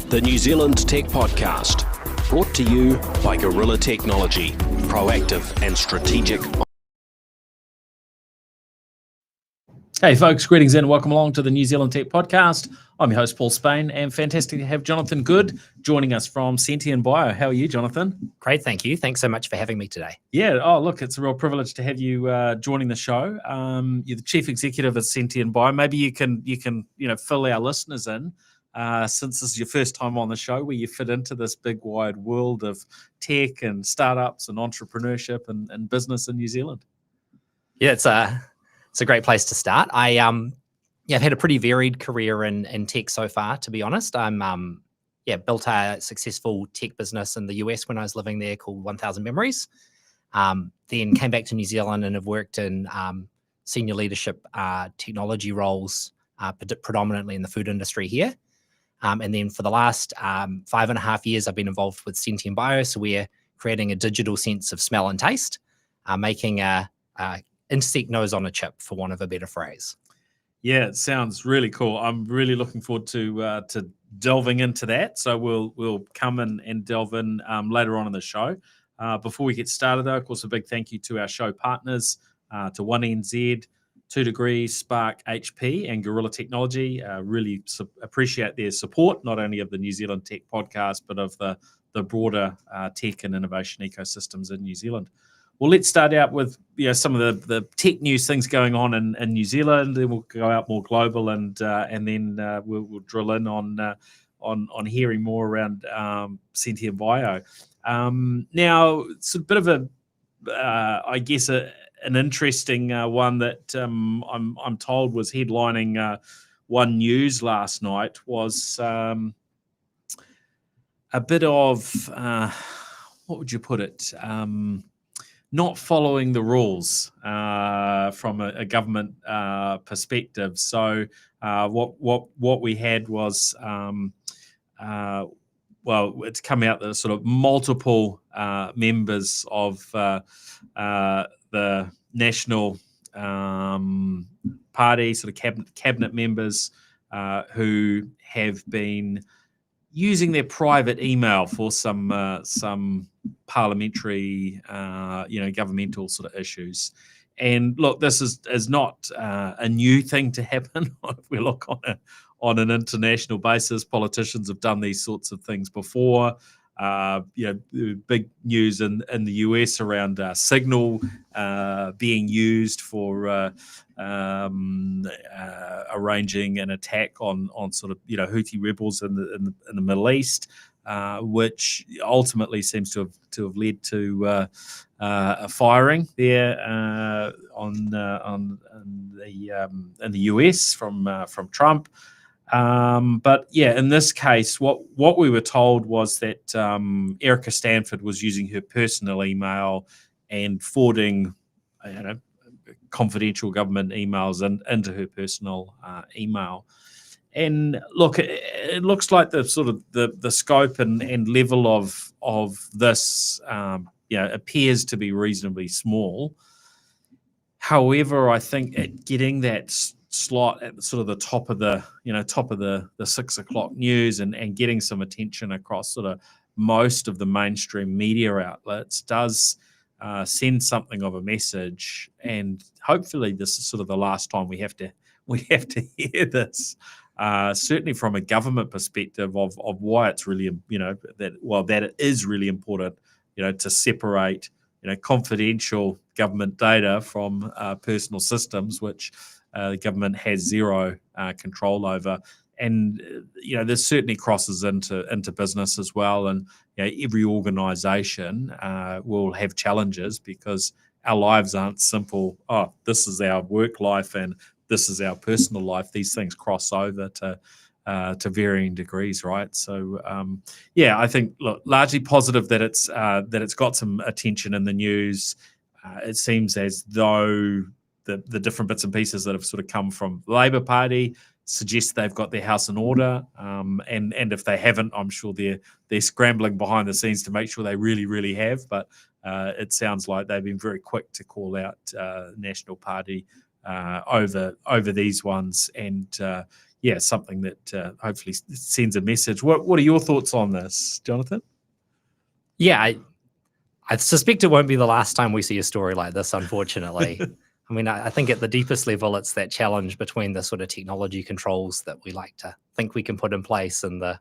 The New Zealand Tech Podcast, brought to you by Gorilla Technology, proactive and strategic. Hey folks, greetings and welcome along to the New Zealand Tech Podcast. I'm your host Paul Spain, and fantastic to have Jonathan Good joining us from Sentient Bio. How are you, Jonathan? Great, thank you. Thanks so much for having me today. Yeah, look, it's a real privilege to have you joining the show. You're the chief executive at Sentient Bio. Maybe you can fill our listeners in, since this is your first time on the show, where you fit into this big wide world of tech and startups and entrepreneurship and business in New Zealand. Yeah, it's a great place to start. I've had a pretty varied career in tech so far, to be honest. I'm built a successful tech business in the US when I was living there called 1000 Memories. Then came back to New Zealand and have worked in senior leadership technology roles, predominantly in the food industry here. And then for the last 5.5 years, I've been involved with Sentient Bio. So we're creating a digital sense of smell and taste, making a insect nose on a chip, for want of a better phrase. Yeah, it sounds really cool. I'm really looking forward to delving into that. So we'll come in and delve in later on in the show. Before we get started, though, of course, a big thank you to our show partners, to 1NZ, 2 Degrees, Spark HP, and Gorilla Technology. Really appreciate their support, not only of the New Zealand Tech Podcast, but of the broader tech and innovation ecosystems in New Zealand. Well, let's start out with some of the tech news things going on in New Zealand. Then we'll go out more global, and then we'll drill in on hearing more around Sentient Bio. Now, it's a bit of an interesting one that I'm told was headlining One News last night was a bit of what would you put it? Not following the rules from a government perspective. So what we had was it's come out that sort of multiple members of the National Party, sort of cabinet members who have been using their private email for some parliamentary, governmental sort of issues. And look, this is not a new thing to happen. If we look on an international basis, politicians have done these sorts of things before. Big news in the US around Signal being used for arranging an attack on sort of Houthi rebels in the Middle East, which ultimately seems to have led to a firing there in the US from Trump. But yeah, in this case, what we were told was that Erica Stanford was using her personal email and forwarding, confidential government emails into her personal email. And look, it looks like the sort of the scope and level of this, appears to be reasonably small. However, I think getting that slot at sort of the top of the 6 o'clock news and getting some attention across sort of most of the mainstream media outlets does send something of a message. And hopefully this is sort of the last time we have to hear this, certainly from a government perspective of why it's really, that it is really important, to separate, confidential government data from personal systems, which the government has zero control over. And this certainly crosses into business as well. And every organisation will have challenges because our lives aren't simple. Oh, this is our work life and this is our personal life. These things cross over to varying degrees, right? So I think largely positive that it's got some attention in the news. It seems as though the different bits and pieces that have sort of come from the Labour Party suggest they've got their house in order, and if they haven't, I'm sure they're scrambling behind the scenes to make sure they really, really have. But it sounds like they've been very quick to call out National Party over these ones, and yeah, something that hopefully sends a message. What are your thoughts on this, Jonathan? Yeah, I suspect it won't be the last time we see a story like this, unfortunately. I mean, I think at the deepest level, it's that challenge between the sort of technology controls that we like to think we can put in place and the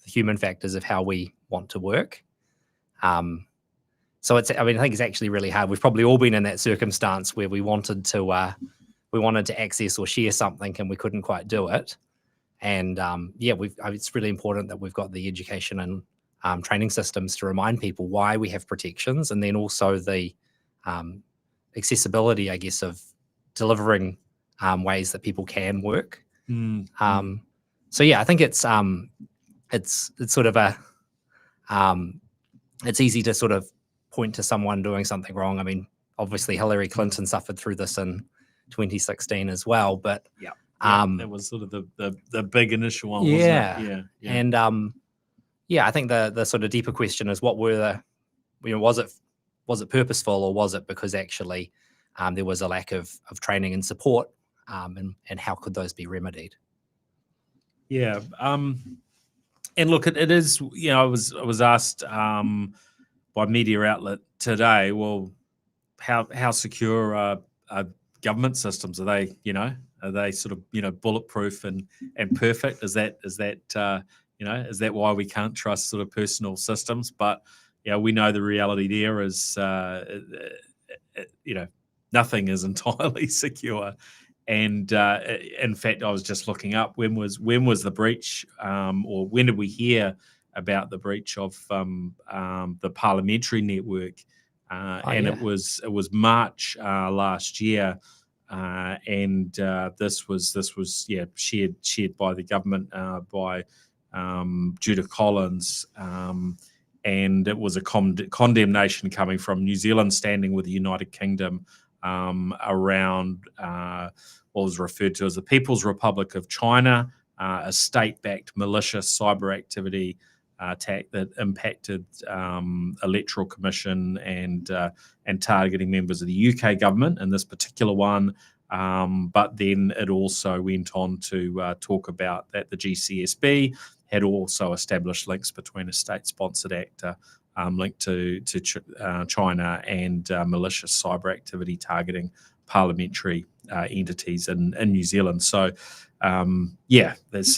human factors of how we want to work. So I think it's actually really hard. We've probably all been in that circumstance where we wanted to access or share something and we couldn't quite do it. And it's really important that we've got the education and training systems to remind people why we have protections, and then also the accessibility, I guess, of delivering ways that people can work. So yeah, I think it's sort of it's easy to sort of point to someone doing something wrong. I mean, obviously Hillary Clinton suffered through this in 2016 as well, but that was sort of the big initial one, wasn't it? Yeah. And I think the sort of deeper question is, what were was it purposeful, or was it because actually there was a lack of training and support, and how could those be remedied? Yeah. And look, it is, I was asked by media outlet today, well, how secure are government systems? Are they sort of, bulletproof and perfect? Is that why we can't trust sort of personal systems? But we know the reality there is nothing is entirely secure. And in fact, I was just looking up when was the breach, or when did we hear about the breach of the parliamentary network? It was March last year, and this was shared by the government, by Judith Collins, and it was a condemnation coming from New Zealand standing with the United Kingdom around what was referred to as the People's Republic of China, a state-backed malicious cyber activity attack that impacted Electoral Commission and targeting members of the UK government in this particular one. But then it also went on to talk about that the GCSB had also established links between a state-sponsored actor linked to China and malicious cyber activity targeting parliamentary entities in New Zealand. So, there's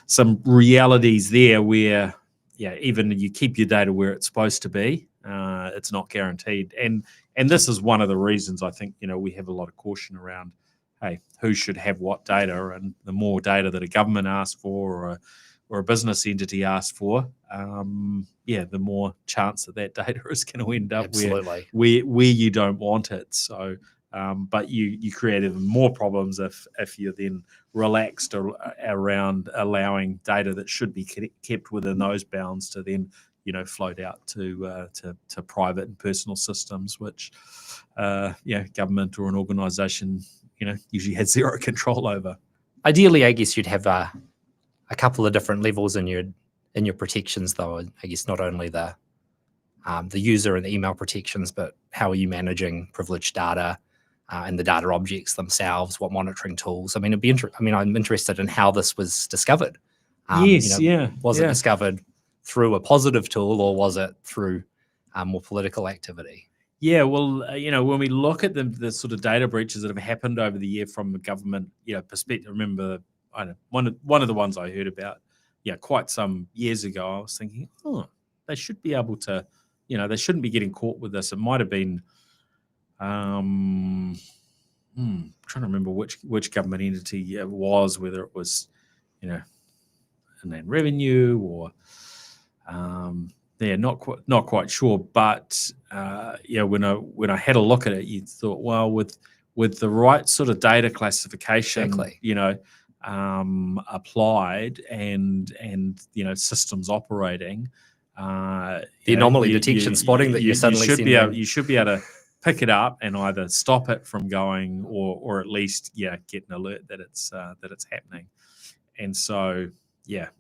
some realities there where, even you keep your data where it's supposed to be, it's not guaranteed. And this is one of the reasons I think, we have a lot of caution around, hey, who should have what data? And the more data that a government asks for or a business entity asks for, the more chance that data is going to end up where you don't want it. So, but you create even more problems if you're then relaxed around allowing data that should be kept within those bounds to then float out to private and personal systems, which government or an organisation usually has zero control over. Ideally, I guess you'd have a couple of different levels in your protections, though. I guess not only the user and the email protections, but how are you managing privileged data and the data objects themselves? What monitoring tools? I mean, I'm interested in how this was discovered. Was it discovered through a positive tool, or was it through more political activity? Yeah, well, when we look at the sort of data breaches that have happened over the year from a government perspective, remember, I know one of the ones I heard about, quite some years ago, I was thinking, they should be able to, they shouldn't be getting caught with this. It might have been, trying to remember which government entity it was, whether it was, Inland Revenue or, not quite sure. But when I had a look at it, you thought, well, with the right sort of data classification, exactly. Applied and systems operating, the anomaly detection spotting that you suddenly you should be able to pick it up and either stop it from going or at least get an alert that it's happening. And so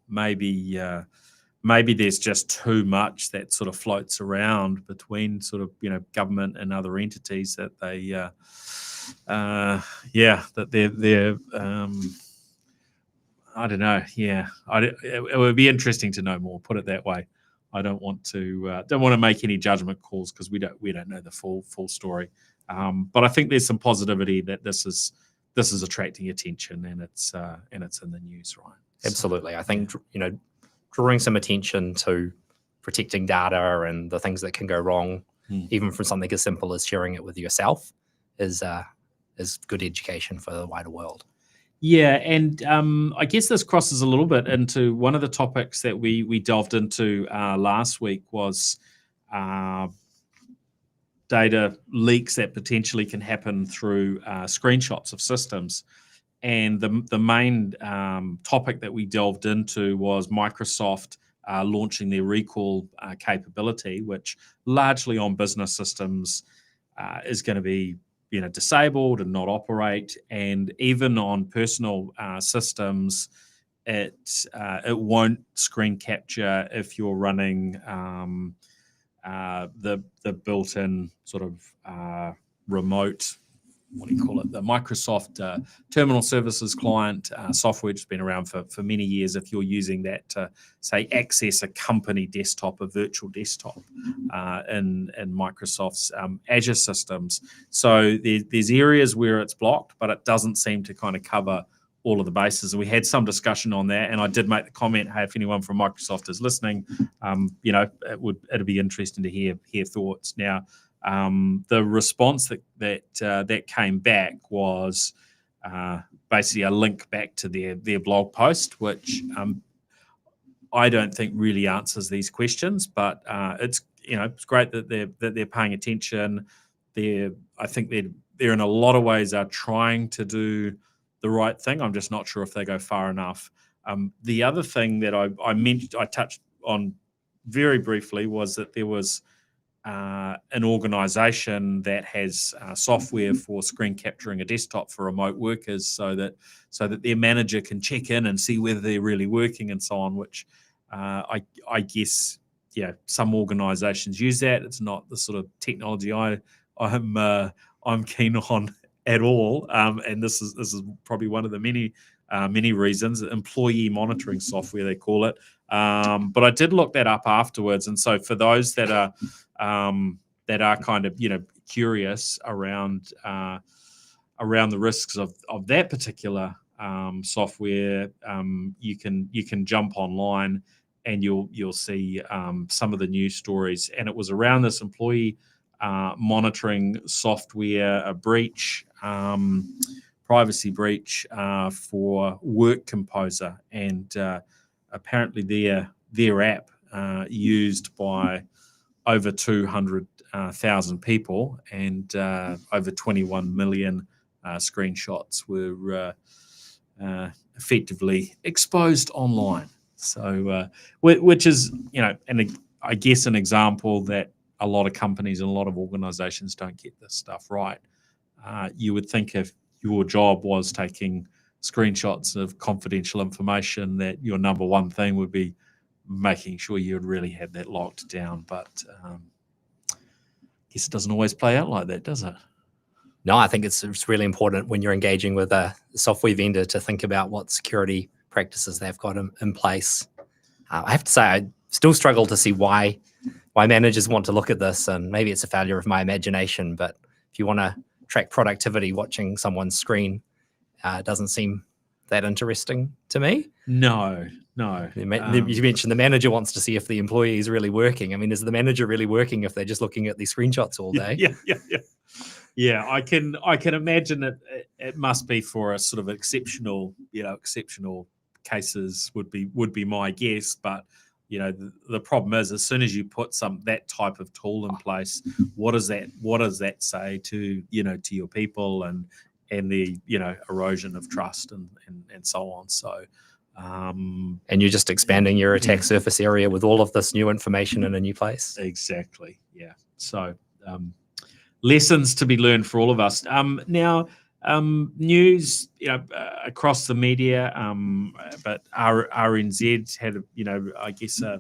maybe there's just too much that sort of floats around between sort of government and other entities that they that they're I don't know. Yeah, it would be interesting to know more. Put it that way. I don't want to make any judgment calls because we don't know the full story. But I think there's some positivity that this is attracting attention, and it's in the news, right? Absolutely. I think drawing some attention to protecting data and the things that can go wrong, even from something as simple as sharing it with yourself, is good education for the wider world. Yeah, and I guess this crosses a little bit into one of the topics that we delved into last week was data leaks that potentially can happen through screenshots of systems. And the main topic that we delved into was Microsoft launching their recall capability, which largely on business systems is going to be disabled and not operate, and even on personal systems, it won't screen capture if you're running the built-in sort of remote, what do you call it, the Microsoft Terminal Services Client software, which has been around for many years. If you're using that to, say, access a company desktop, a virtual desktop in Microsoft's Azure systems. So there's areas where it's blocked, but it doesn't seem to kind of cover all of the bases. And we had some discussion on that, and I did make the comment, hey, if anyone from Microsoft is listening, it'd be interesting to hear thoughts. Now, the response that came back was basically a link back to their blog post, which I don't think really answers these questions, but it's great that they're paying attention. I think they're in a lot of ways are trying to do the right thing. I'm just not sure if they go far enough. The other thing that I touched on very briefly was that there was an organization that has software for screen capturing a desktop for remote workers so that their manager can check in and see whether they're really working and so on, which I guess some organizations use that. It's not the sort of technology I'm keen on at all, and this is probably one of the many reasons. Employee monitoring software, they call it. But I did look that up afterwards, and so for those that are kind of curious around the risks of that particular software, you can jump online and you'll see some of the news stories. And it was around this employee monitoring software, a breach, privacy breach for Work Composer, and apparently their app used by over 200,000 people, and over 21 million screenshots were effectively exposed online. So, which is, and I guess an example that a lot of companies and a lot of organizations don't get this stuff right. You would think if your job was taking screenshots of confidential information, that your number one thing would be making sure you really had that locked down. But I guess it doesn't always play out like that, does it? No, I think it's really important when you're engaging with a software vendor to think about what security practices they've got in place. I have to say, I still struggle to see why managers want to look at this, and maybe it's a failure of my imagination, but if you want to track productivity, watching someone's screen doesn't seem that interesting to me. No. You mentioned the manager wants to see if the employee is really working. I mean, is the manager really working if they're just looking at these screenshots all day? Yeah. I can imagine that it must be for a sort of exceptional cases would be my guess. But the problem is, as soon as you put that type of tool in place, what does that say to your people and the erosion of trust and so on. So and you're just expanding your attack surface area with all of this new information in a new place. Exactly. Yeah. So lessons to be learned for all of us. Now, news, across the media, but RNZ had, I guess a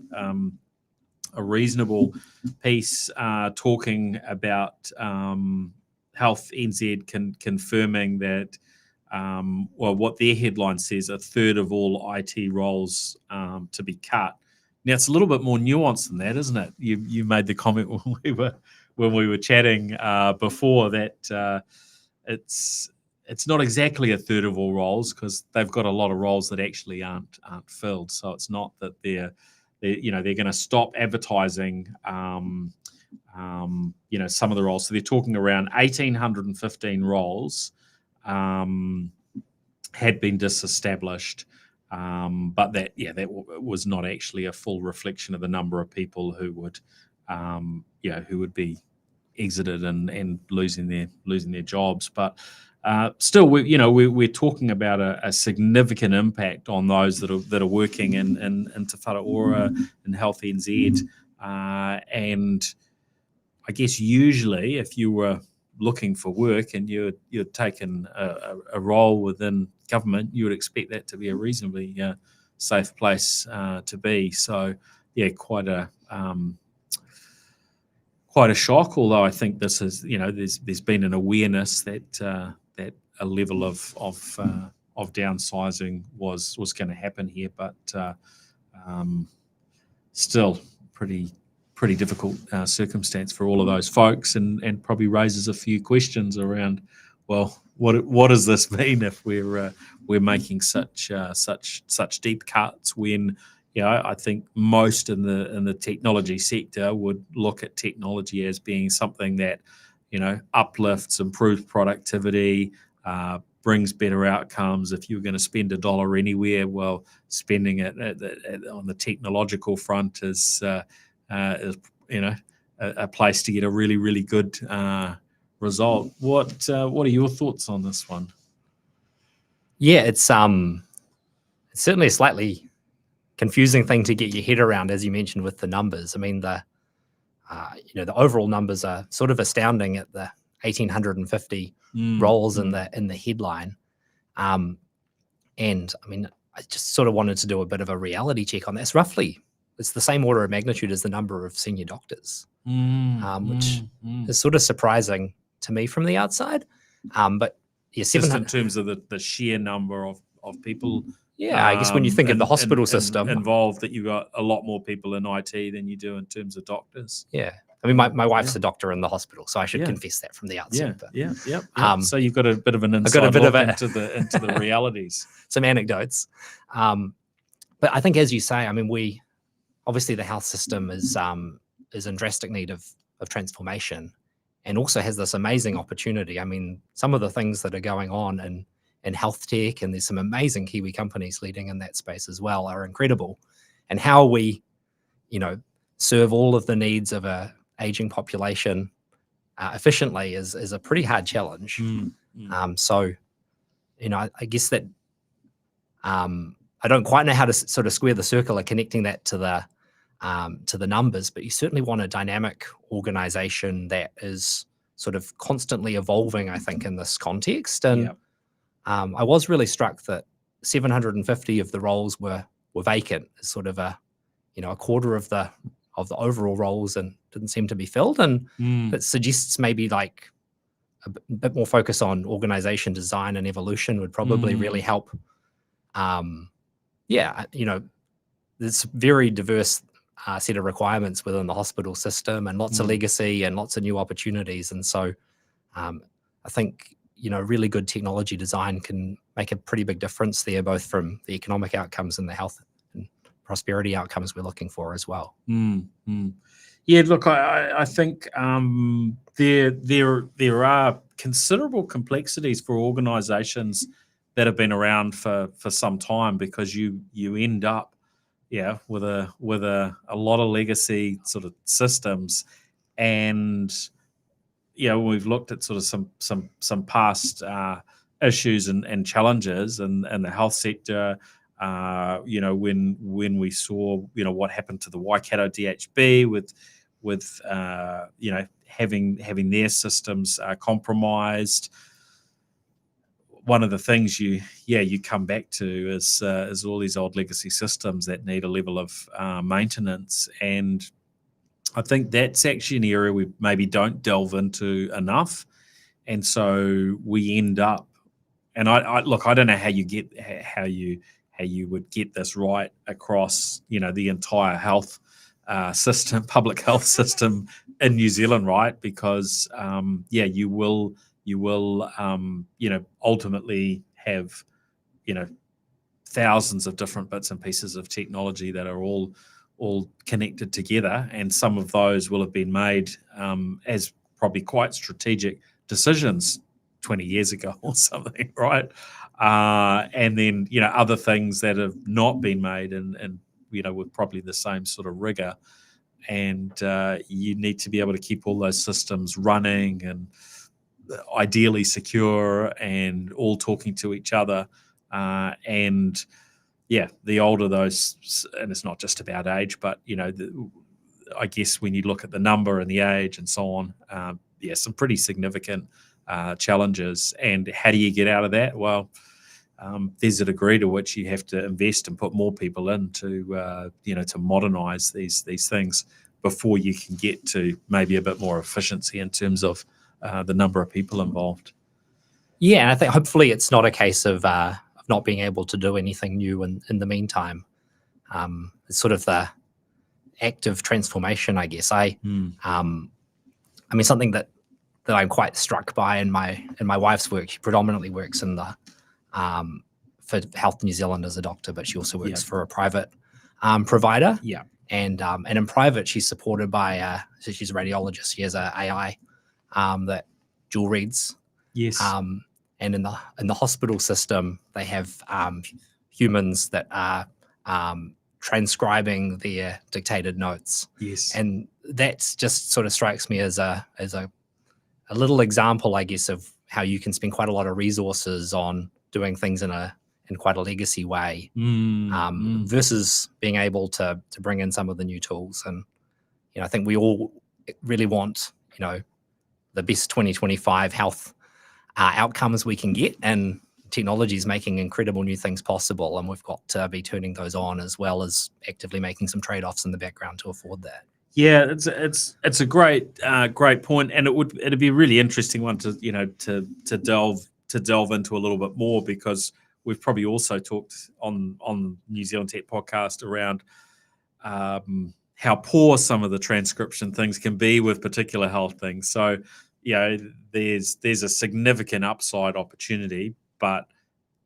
reasonable piece talking about Health NZ confirming that well, what their headline says, a third of all IT roles to be cut. Now it's a little bit more nuanced than that, isn't it? You made the comment when we were chatting before that it's not exactly a third of all roles, because they've got a lot of roles that actually aren't filled. So it's not that they're going to stop advertising some of the roles. So they're talking around 1,815 roles had been disestablished, but that was not actually a full reflection of the number of people who would be exited and losing their jobs. But still, we're talking about a significant impact on those that are working in Te Wharaora and Health NZ, and I guess usually if you were looking for work and you'd taken a role within government, you would expect that to be a reasonably safe place to be. So yeah, quite a shock. Although I think this is, there's been an awareness that a level of downsizing was going to happen here, but still pretty difficult circumstance for all of those folks, and probably raises a few questions around, well, what does this mean if we're making such deep cuts when, I think most in the technology sector would look at technology as being something that, uplifts, improves productivity, brings better outcomes. If you're going to spend $1 anywhere, well, spending it on the technological front is a place to get a really, really good result. What are your thoughts on this one? Yeah, it's certainly a slightly confusing thing to get your head around, as you mentioned, with the numbers. I mean, the overall numbers are sort of astounding at the 1,850 roles in the headline. And I mean, I just sort of wanted to do a bit of a reality check on that. It's the same order of magnitude as the number of senior doctors, which is sort of surprising to me from the outside. But yeah, just in terms of the sheer number of people. Yeah, I guess when you think of the hospital system involved, that you've got a lot more people in IT than you do in terms of doctors. Yeah. I mean, my wife's a doctor in the hospital, so I should confess that from the outset. So you've got a bit of an inside look into the realities. Some anecdotes. But I think, as you say, I mean, obviously the health system is in drastic need of transformation, and also has this amazing opportunity. I mean, some of the things that are going on in health tech, and there's some amazing Kiwi companies leading in that space as well, are incredible. And how we, serve all of the needs of a aging population efficiently is a pretty hard challenge. So, I guess that I don't quite know how to sort of square the circle of connecting that to the numbers, but you certainly want a dynamic organization that is sort of constantly evolving, I think, in this context. And I was really struck that 750 of the roles were vacant, as sort of a quarter of the overall roles, and didn't seem to be filled. And that suggests maybe like a bit more focus on organization design and evolution would probably really help. There's very diverse set of requirements within the hospital system, and lots of legacy and lots of new opportunities. And so I think, really good technology design can make a pretty big difference there, both from the economic outcomes and the health and prosperity outcomes we're looking for as well. Yeah, look, I think there are considerable complexities for organizations that have been around for some time, because you end up with a lot of legacy sort of systems. And we've looked at sort of some past issues and challenges in the health sector. When we saw what happened to the Waikato DHB with having their systems compromised. One of the things you come back to is all these old legacy systems that need a level of maintenance. And I think that's actually an area we maybe don't delve into enough. And so we end up, And I look, I don't know how you would get this right across, the entire health system, public health system in New Zealand, right? Because you will ultimately have thousands of different bits and pieces of technology that are all connected together, and some of those will have been made as probably quite strategic decisions 20 years ago or something, right? And then other things that have not been made and with probably the same sort of rigor, and you need to be able to keep all those systems running and ideally secure and all talking to each other. And the older those, and it's not just about age, but I guess when you look at the number and the age and so on, some pretty significant challenges. And how do you get out of that? Well, there's a degree to which you have to invest and put more people in to modernize these things before you can get to maybe a bit more efficiency in terms of the number of people involved. Yeah, and I think hopefully it's not a case of not being able to do anything new in the meantime. It's sort of the active transformation, I guess. I mean, something that I'm quite struck by in my wife's work. She predominantly works in the for Health New Zealand as a doctor, but she also works for a private provider. Yeah. And in private, she's supported by so she's a radiologist. She has a AI that dual reads. Yes. And in the hospital system, they have humans that are transcribing their dictated notes. Yes. And that's just sort of strikes me as a little example, I guess, of how you can spend quite a lot of resources on doing things in quite a legacy way, versus being able to bring in some of the new tools. And I think we all really want the best 2025 health outcomes we can get, and technology is making incredible new things possible, and we've got to be turning those on as well as actively making some trade-offs in the background to afford that. Yeah, it's a great point, and it'd be a really interesting one to delve into a little bit more, because we've probably also talked on New Zealand Tech Podcast around how poor some of the transcription things can be with particular health things. So there's a significant upside opportunity, but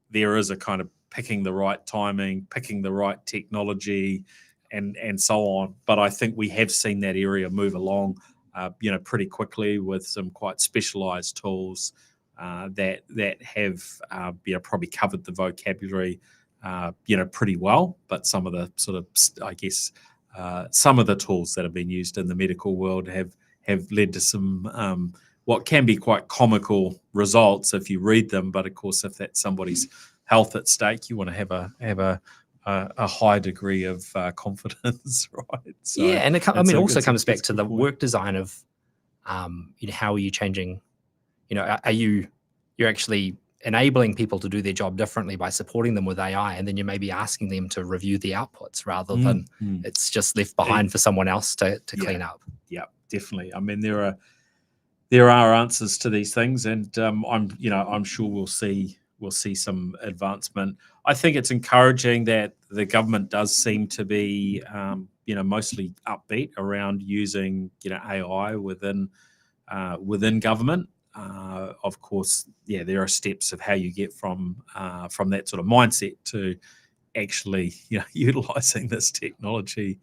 there is a kind of picking the right timing, picking the right technology, and so on. But I think we have seen that area move along, pretty quickly with some quite specialised tools that have probably covered the vocabulary, pretty well. But some of the sort of, I guess, some of the tools that have been used in the medical world have led to some what can be quite comical results if you read them. But of course, if that's somebody's health at stake, you want to have a high degree of confidence, right? So yeah, and it also comes back to the work design of, how are you changing? Are you're actually enabling people to do their job differently by supporting them with AI, and then you may be asking them to review the outputs rather than it's just left behind for someone else to clean up. Yeah, definitely. I mean, there are answers to these things, and I'm sure we'll see some advancement. I think it's encouraging that the government does seem to be mostly upbeat around using AI within government. Of course, there are steps of how you get from that sort of mindset to actually utilizing this technology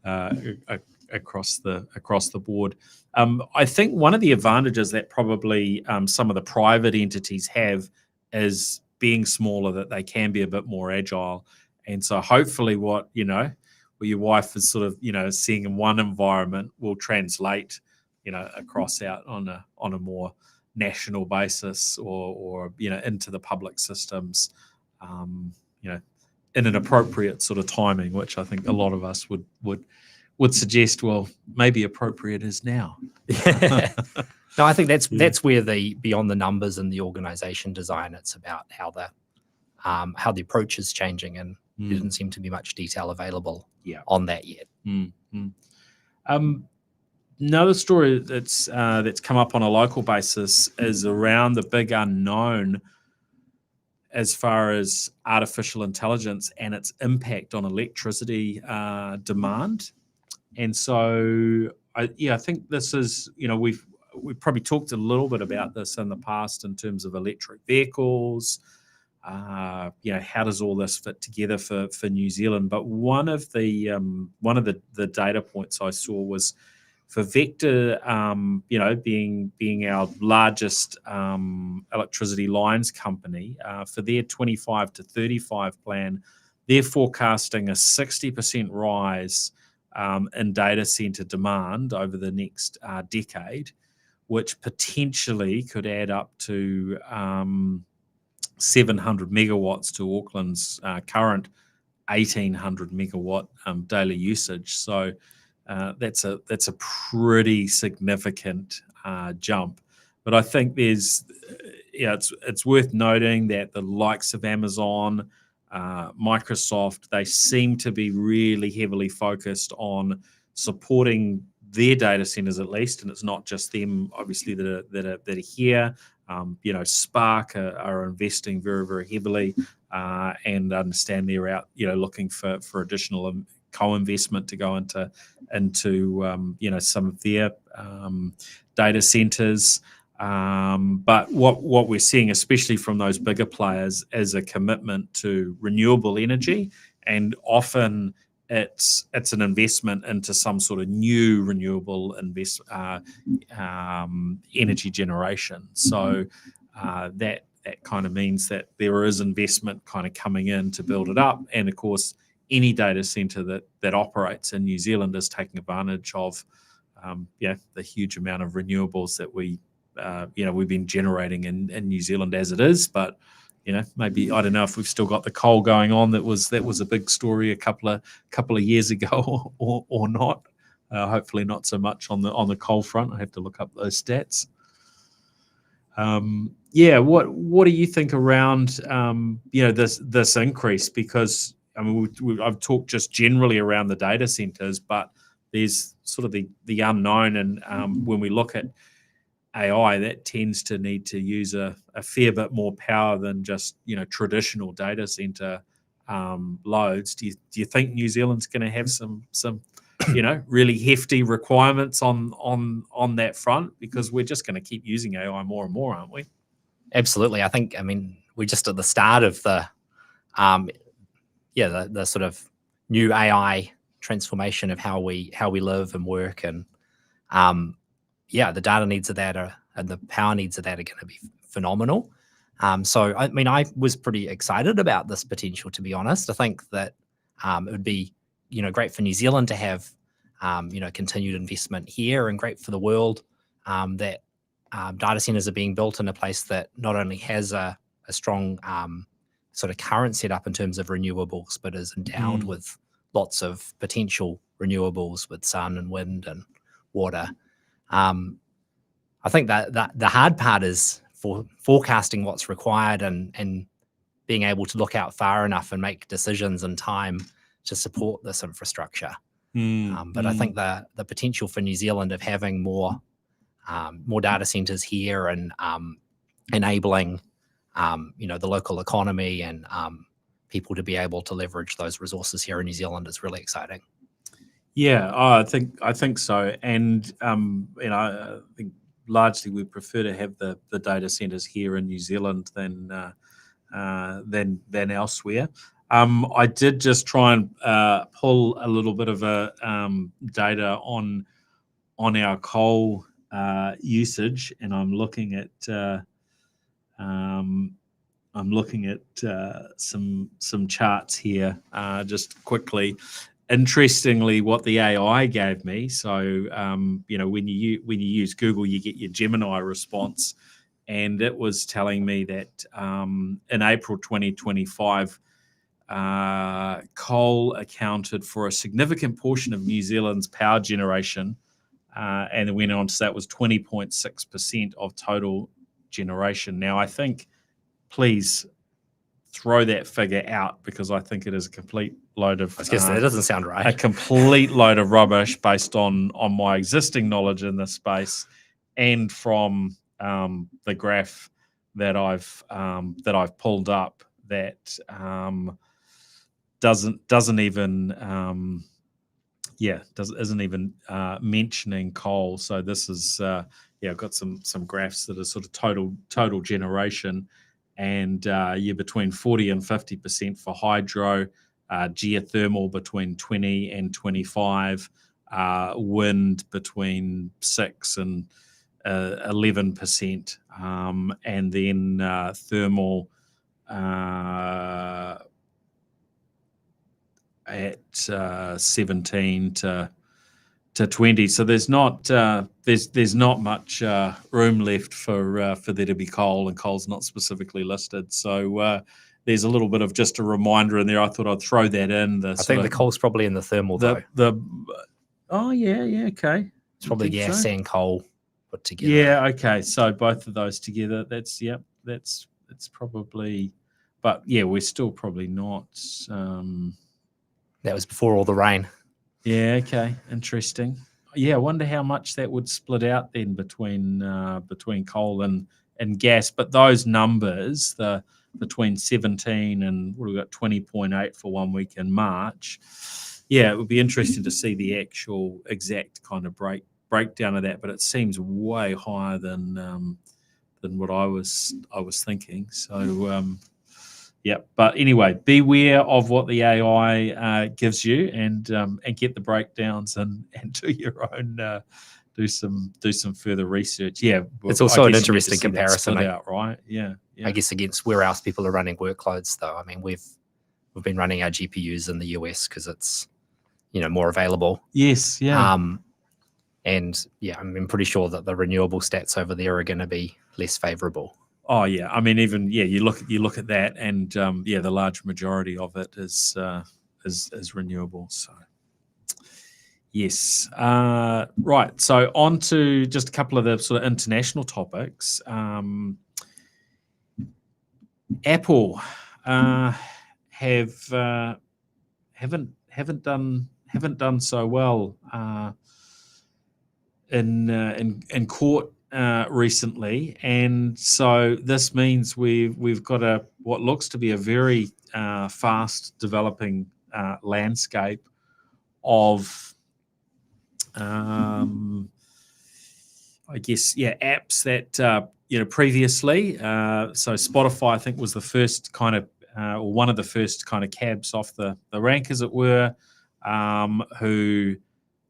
across the board. I think one of the advantages that probably some of the private entities have is being smaller, that they can be a bit more agile. And so hopefully what your wife is sort of seeing in one environment will translate across out on a more national basis, or into the public systems in an appropriate sort of timing, which I think a lot of us would suggest, well, maybe appropriate is now. No, I think that's where beyond the numbers and the organization design, it's about how the approach is changing, and there doesn't seem to be much detail available on that yet. Another story that's come up on a local basis is around the big unknown as far as artificial intelligence and its impact on electricity demand. And so, I think this is, we've probably talked a little bit about this in the past in terms of electric vehicles. How does all this fit together for New Zealand? But one of the data points I saw was for Vector, being our largest electricity lines company, for their 25 to 35 plan, they're forecasting a 60% rise in data center demand over the next decade, which potentially could add up to 700 megawatts to Auckland's current 1,800 megawatt daily usage. So that's a pretty significant jump. But I think it's worth noting that the likes of Amazon, Microsoft, they seem to be really heavily focused on supporting their data centers, at least, and it's not just them, obviously, that are here. Spark are investing very, very heavily, and understand they're out, looking for additional co-investment to go into some of their data centers. But what we're seeing, especially from those bigger players, is a commitment to renewable energy, and often it's an investment into some sort of new renewable energy generation. So that kind of means that there is investment kind of coming in to build it up, and of course, any data center that operates in New Zealand is taking advantage of the huge amount of renewables that we've been generating in New Zealand as it is. But maybe, I don't know if we've still got the coal going on. That was a big story a couple of years ago, or not. Hopefully not so much on the coal front. I have to look up those stats. What do you think around this increase? Because I've talked just generally around the data centers, but there's sort of the unknown, and when we look at AI, that tends to need to use a fair bit more power than just traditional data center loads. Do you think New Zealand's going to have some really hefty requirements on that front, because we're just going to keep using AI more and more, aren't we? Absolutely. I think, we're just at the start of the sort of new AI transformation of how we live and work, and the data needs of that and the power needs of that are going to be phenomenal. So I was pretty excited about this potential, to be honest. I think that it would be great for New Zealand to have continued investment here, and great for the world that data centers are being built in a place that not only has a strong sort of current setup in terms of renewables, but is endowed with lots of potential renewables with sun and wind and water. I think that the hard part is for forecasting what's required and being able to look out far enough and make decisions in time to support this infrastructure. But I think the potential for New Zealand of having more data centers here and enabling the local economy and people to be able to leverage those resources here in New Zealand is really exciting. Yeah, I think so, and I think largely we prefer to have the data centers here in New Zealand than elsewhere. I did just try and pull a little bit of a data on our coal usage, and I'm looking at some charts here just quickly. Interestingly, what the AI gave me, so when you use Google, you get your Gemini response, and it was telling me that in April 2025, coal accounted for a significant portion of New Zealand's power generation, and it went on to say it was 20.6% of total generation. Now, I think, please throw that figure out, because I think it is a complete load of... I guess that doesn't sound right. A complete load of rubbish based on my existing knowledge in this space, and from the graph that I've pulled up that isn't even mentioning coal. So this is I've got some graphs that are sort of total generation, and between 40 and 50% for hydro, geothermal between 20 and 25, wind between 6 and 11%, and then thermal at 17 to 20. So there's not much room left for there to be coal, and coal's not specifically listed. So there's a little bit of just a reminder in there. I thought I'd throw that in. I think the coal's probably in the thermal though. Oh yeah, okay. It's probably gas and coal put together. Yeah, okay. So both of those together, that's probably, but yeah, we're still probably not. That was before all the rain. Yeah, okay, interesting. Yeah, I wonder how much that would split out then between coal and gas. But those numbers, the between 17 and what we got 20.8 for 1 week in March. Yeah, it would be interesting to see the actual exact kind of breakdown of that. But it seems way higher than what I was thinking. So. Yeah, but anyway, beware of what the AI gives you, and get the breakdowns and do your own, do some further research. Yeah, it's also an interesting comparison, out, right? Yeah, I guess against where else people are running workloads, though. I mean, we've been running our GPUs in the US because it's more available. Yes, yeah. And yeah, I'm pretty sure that the renewable stats over there are going to be less favourable. Oh yeah, I mean, even you look at that, and the large majority of it is renewable. So yes, right. So on to just a couple of the sort of international topics. Apple haven't done so well in court recently, and so this means we've got what looks to be a very fast developing landscape of apps that previously so Spotify, I think, was the first kind of or one of the first kind of cabs off the rank, as it were, who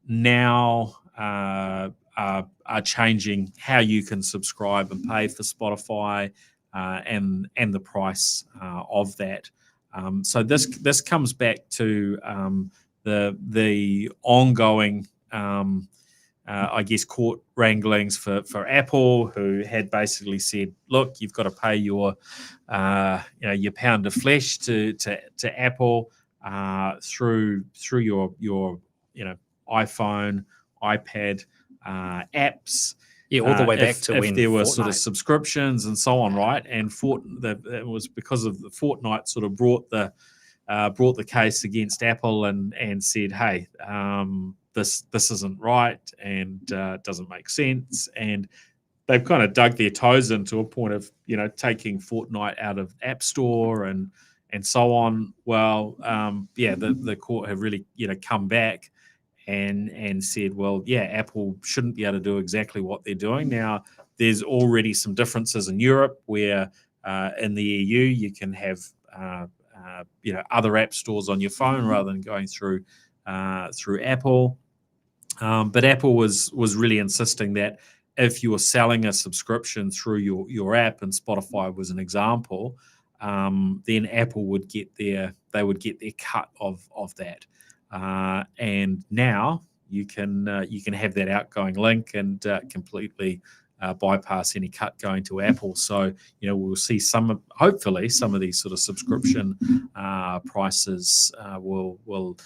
now are changing how you can subscribe and pay for Spotify, and the price of that. So this comes back to the ongoing court wranglings for Apple, who had basically said, look, you've got to pay your pound of flesh to Apple through your iPhone, iPad apps. Yeah, all the way back to if when there were Fortnite. sort of subscriptions and so on, right? And it was because of the Fortnite sort of brought the case against Apple and said, hey, this isn't right, and doesn't make sense. And they've kind of dug their toes into a point of taking Fortnite out of App Store and so on. Well, the court have really come back and said, well, yeah, Apple shouldn't be able to do exactly what they're doing. Now, there's already some differences in Europe where in the EU you can have other app stores on your phone rather than going through Apple. But Apple was really insisting that if you were selling a subscription through your app, and Spotify was an example, then Apple would get their cut of that. And now you can have that outgoing link and completely bypass any cut going to Apple. So we'll see hopefully some of these sort of subscription prices will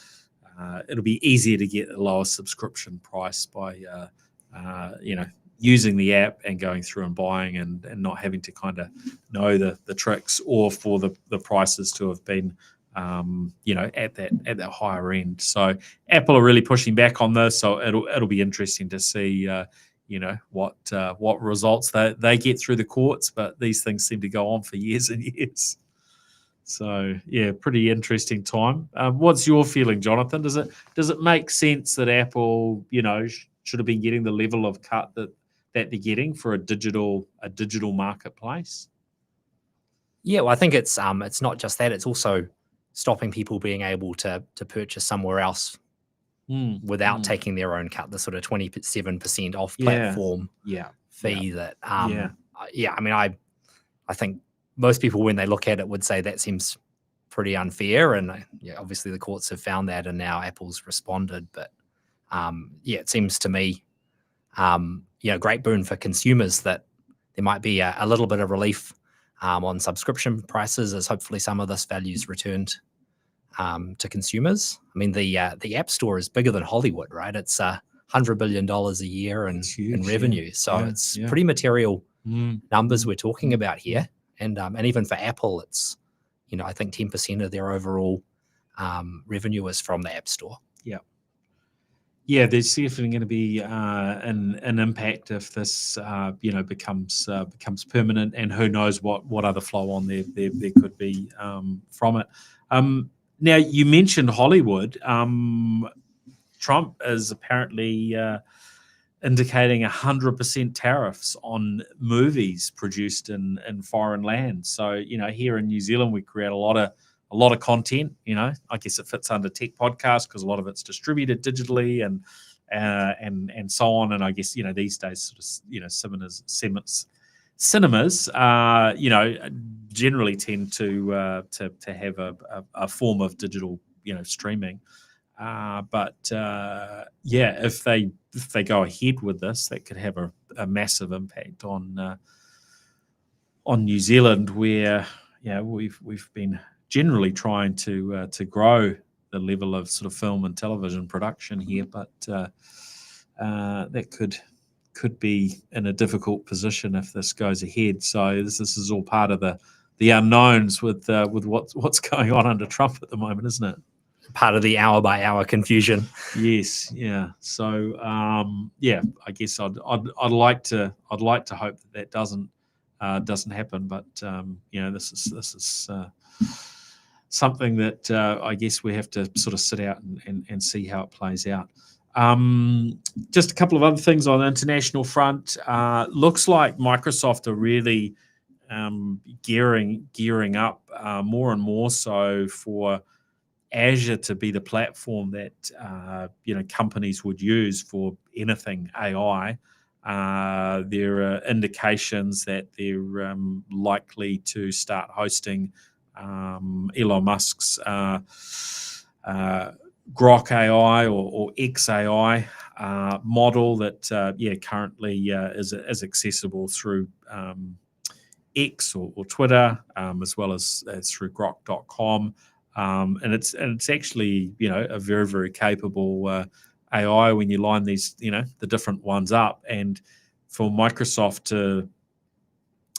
it'll be easier to get a lower subscription price by using the app and going through and buying and not having to kind of know the tricks, or for the prices to have been at that higher end. So Apple are really pushing back on this. So it'll be interesting to see what results they get through the courts, but these things seem to go on for years and years. So yeah, pretty interesting time. What's your feeling, Jonathan? Does it make sense that Apple, should have been getting the level of cut that they're getting for a digital marketplace? Yeah, well, I think it's not just that; it's also stopping people being able to purchase somewhere else without taking their own cut. The sort of 27% off platform fee that I mean, I think most people, when they look at it, would say that seems pretty unfair. And obviously the courts have found that, and now Apple's responded. But it seems to me, great boon for consumers that there might be a little bit of relief on subscription prices as hopefully some of this value is returned to consumers. I mean, the App Store is bigger than Hollywood, right? It's $100 billion a year in revenue. So it's pretty material numbers we're talking about here. And even for Apple, it's, I think 10% of their overall revenue is from the App Store. Yeah, there's definitely going to be an impact if this, becomes permanent, and who knows what other flow on there could be from it. Now, you mentioned Hollywood. Trump is apparently indicating 100% tariffs on movies produced in foreign lands. So, here in New Zealand, we create a lot of content. I guess it fits under Tech Podcast because a lot of it's distributed digitally and so on. And I guess these days, sort of cinemas, generally tend to have a form of digital streaming. But if they go ahead with this, that could have a massive impact on New Zealand, where we've been generally trying to grow the level of sort of film and television production here, but that could be in a difficult position if this goes ahead. So this is all part of the unknowns with what's going on under Trump at the moment, isn't it? Part of the hour by hour confusion. Yes, yeah. So I guess I'd like to hope that doesn't happen, but this is something that I guess we have to sort of sit out and see how it plays out. Just a couple of other things on the international front. Looks like Microsoft are really gearing up more and more so for Azure to be the platform that companies would use for anything AI. There are indications that they're likely to start hosting Elon Musk's Grok AI or XAI model that currently is accessible through X or Twitter, as well as through Grok.com. And it's actually a very, very capable AI when you line these the different ones up, and for Microsoft to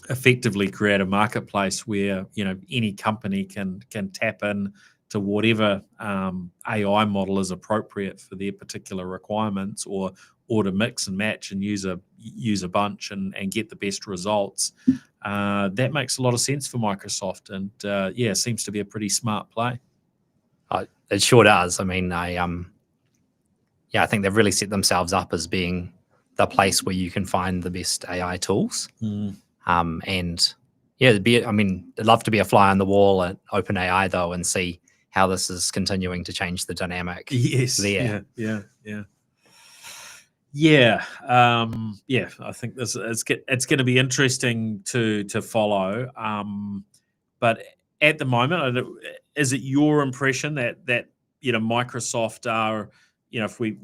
effectively create a marketplace where any company can tap in to whatever AI model is appropriate for their particular requirements, or to mix and match and use a bunch and get the best results. That makes a lot of sense for Microsoft, and seems to be a pretty smart play. It sure does. I mean, I think they've really set themselves up as being the place where you can find the best AI tools. And I'd love to be a fly on the wall at OpenAI though, and see how this is continuing to change the dynamic. Yes. There. Yeah. I think it's going to be interesting to follow. But at the moment, is it your impression that Microsoft are, if we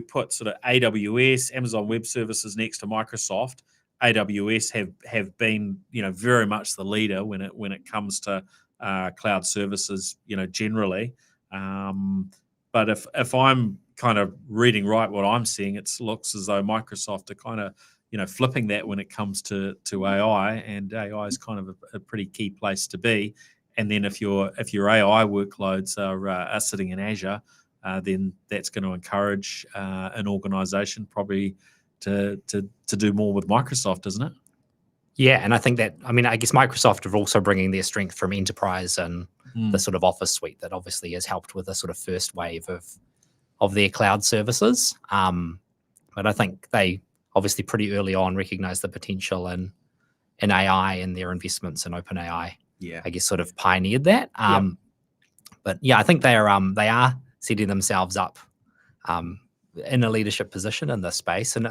put sort of AWS, Amazon Web Services next to Microsoft, AWS have been very much the leader when it comes to cloud services generally. But if I'm kind of reading right what I'm seeing, it looks as though Microsoft are kind of flipping that when it comes to AI, and AI is kind of a pretty key place to be. And then if your AI workloads are sitting in Azure, then that's going to encourage an organization probably to do more with Microsoft, isn't it? Yeah, and I think that, I mean, I guess Microsoft are also bringing their strength from enterprise and the sort of Office suite that obviously has helped with the sort of first wave of their cloud services. But I think they obviously pretty early on recognized the potential in AI, and their investments in OpenAI, I guess, sort of pioneered that. But yeah, I think they are setting themselves up in a leadership position in this space, and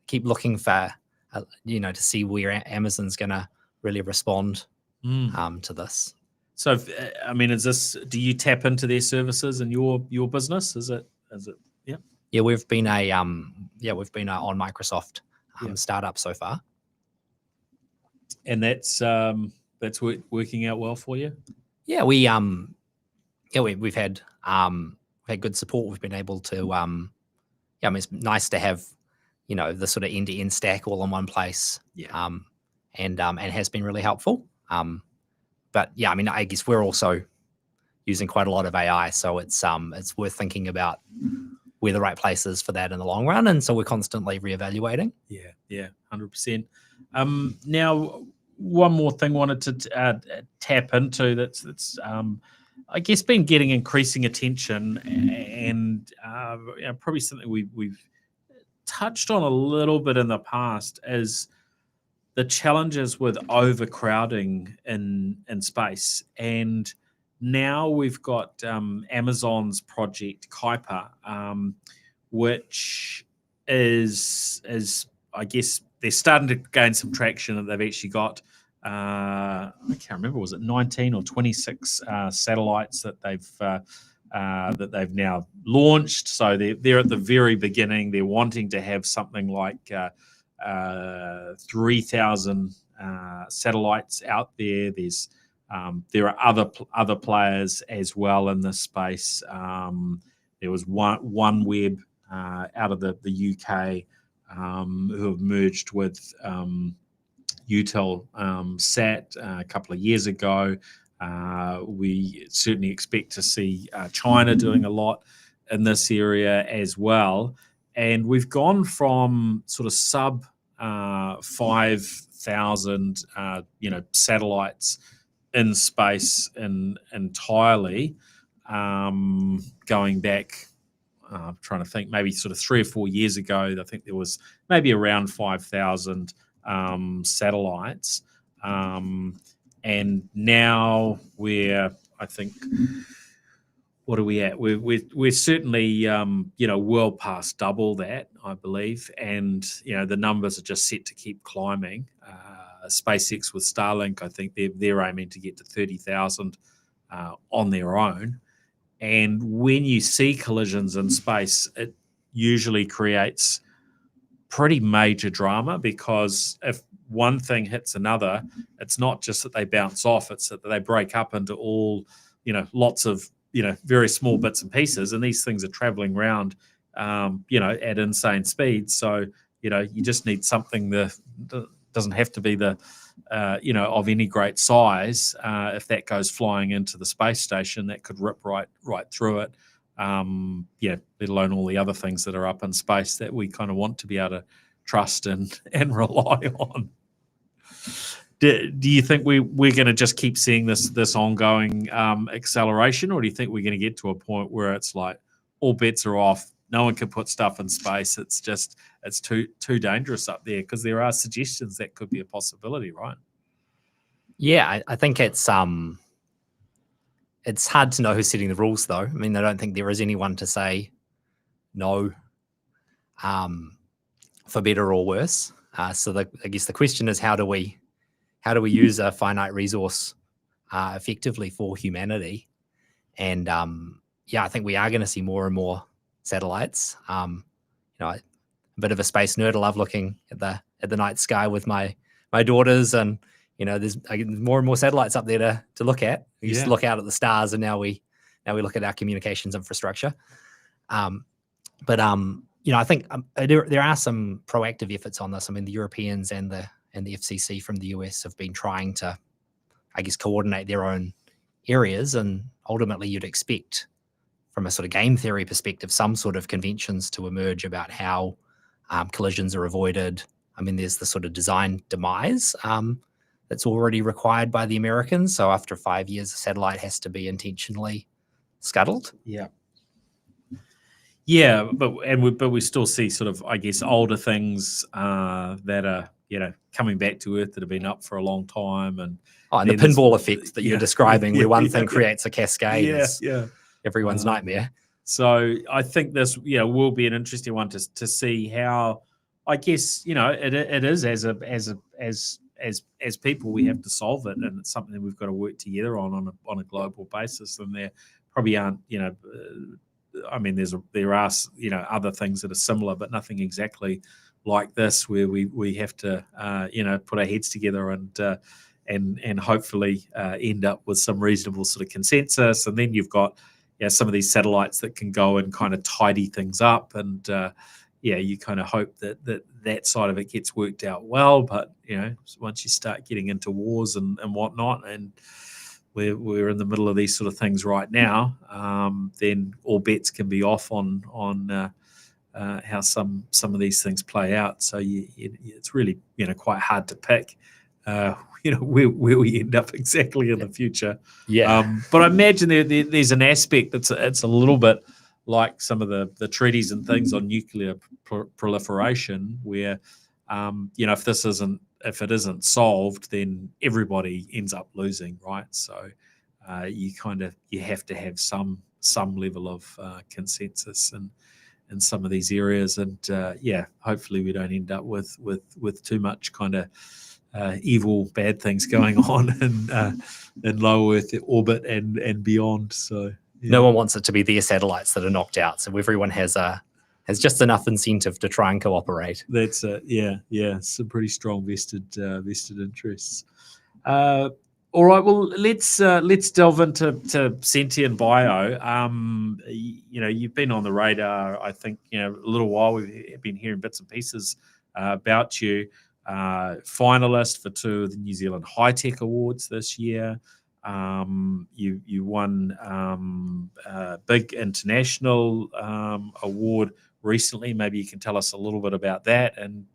keep looking for to see where Amazon's going to really respond to this. So, I mean, do you tap into their services in your business? Is it? Yeah. Yeah, we've been a on Microsoft startup so far, and that's working out well for you. Yeah, we've had good support. We've been able to I mean, it's nice to have the sort of end-to-end stack all in one place. And has been really helpful. But yeah, I mean, I guess we're also using quite a lot of AI, so it's worth thinking about where the right place is for that in the long run, and so we're constantly reevaluating. Yeah, 100%. Now, one more thing I wanted to tap into that's I guess been getting increasing attention, and probably something we've touched on a little bit in the past is the challenges with overcrowding in space. And now we've got Amazon's project Kuiper, which is I guess they're starting to gain some traction, and they've actually got I can't remember, was it 19 or 26 satellites that they've now launched. So they're at the very beginning. They're wanting to have something like 3,000 satellites out there. There are other players as well in this space. There was OneWeb out of the UK who have merged with Utel Sat a couple of years ago. We certainly expect to see China doing a lot in this area as well. And we've gone from sort of sub 5,000 satellites in space entirely, going back, I'm trying to think, maybe sort of 3 or 4 years ago. I think there was maybe around 5,000 satellites, and now we're, I think, what are we at? We're certainly well past double that, I believe, and the numbers are just set to keep climbing. SpaceX with Starlink, I think they're aiming to get to 30,000 on their own. And when you see collisions in space, it usually creates pretty major drama, because if one thing hits another, it's not just that they bounce off, it's that they break up into all, lots of, very small bits and pieces, and these things are traveling around, at insane speeds. So, you just need something that doesn't have to be of any great size. If that goes flying into the space station, that could rip right through it. Let alone all the other things that are up in space that we kind of want to be able to trust and rely on. Do you think we're going to just keep seeing this ongoing acceleration, or do you think we're going to get to a point where it's like all bets are off, no one can put stuff in space, it's too dangerous up there? Because there are suggestions that could be a possibility, right? Yeah, I think it's hard to know who's setting the rules, though. I mean, I don't think there is anyone to say no, for better or worse. So I guess the question is, how do we use a finite resource effectively for humanity? And I think we are going to see more and more satellites. A bit of a space nerd. I love looking at the night sky with my daughters, and there's more and more satellites up there to look at. We used to look out at the stars, and now we look at our communications infrastructure. I think there are some proactive efforts on this. I mean, the Europeans and the FCC from the US have been trying to, I guess, coordinate their own areas, and ultimately you'd expect, from a sort of game theory perspective, some sort of conventions to emerge about how collisions are avoided. I mean, there's the sort of design demise that's already required by the Americans. So after 5 years, a satellite has to be intentionally scuttled. Yeah. Yeah, but we still see sort of, I guess, older things that are, coming back to Earth that have been up for a long time. And the pinball effect that you're describing, where one thing creates a cascade, is everyone's nightmare. So I think this, will be an interesting one to see how, I guess, it is as people, we have to solve it, and it's something that we've got to work together on a global basis. And there probably aren't, I mean, there are other things that are similar, but nothing exactly like this, where we have to put our heads together and hopefully end up with some reasonable sort of consensus. And then you've got some of these satellites that can go and kind of tidy things up, and you kind of hope that side of it gets worked out well. But once you start getting into wars and whatnot, and we're in the middle of these sort of things right now, then all bets can be off on how some of these things play out. So it's really quite hard to pick where we end up exactly in the future. But I imagine there's an aspect that's it's a little bit like some of the treaties and things on nuclear proliferation, where if it isn't solved, then everybody ends up losing, right? So you have to have some level of consensus in some of these areas, and hopefully we don't end up with too much kind of evil bad things going on in low Earth orbit and beyond. So no one wants it to be their satellites that are knocked out, so everyone has just enough incentive to try and cooperate. That's some pretty strong vested interests. All right, well, let's delve into Sentient Bio. You've been on the radar, I think, a little while. We've been hearing bits and pieces about you. Finalist for 2 of the New Zealand High Tech Awards this year. You won a big international award recently. Maybe you can tell us a little bit about that, and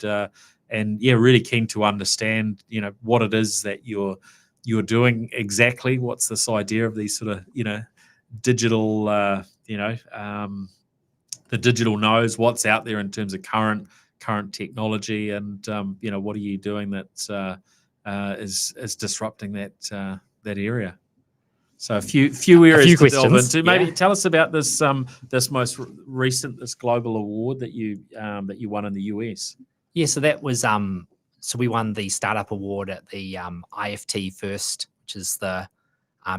really keen to understand what it is that you're doing exactly. What's this idea of these sort of digital the digital nose, what's out there in terms of current technology, and what are you doing that is disrupting that area? So a few areas to delve into. Maybe tell us about this most recent, this global award that you won in the US. Yeah, so that was so we won the Startup Award at the IFT First, which is the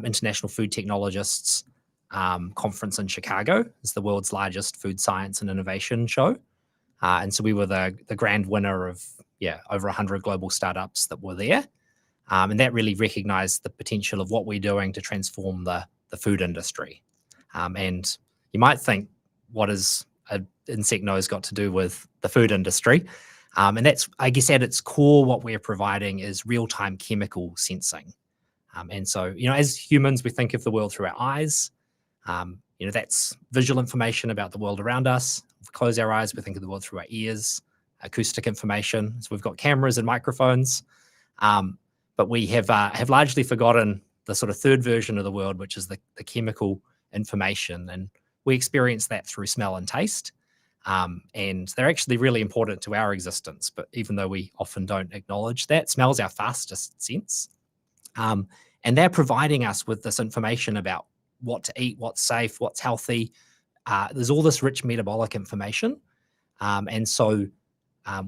International Food Technologists Conference in Chicago. It's the world's largest food science and innovation show. And so we were the grand winner of over 100 global startups that were there. And that really recognized the potential of what we're doing to transform the food industry. And you might think, what has an insect nose got to do with the food industry? And that's, I guess, at its core, what we're providing is real-time chemical sensing. And so, as humans, we think of the world through our eyes. That's visual information about the world around us. If we close our eyes, we think of the world through our ears. Acoustic information. So we've got cameras and microphones. But we have largely forgotten the sort of third version of the world, which is the chemical information. And we experience that through smell and taste. And they're actually really important to our existence. But even though we often don't acknowledge that, smell's our fastest sense. And they're providing us with this information about what to eat, what's safe, what's healthy. There's all this rich metabolic information. And so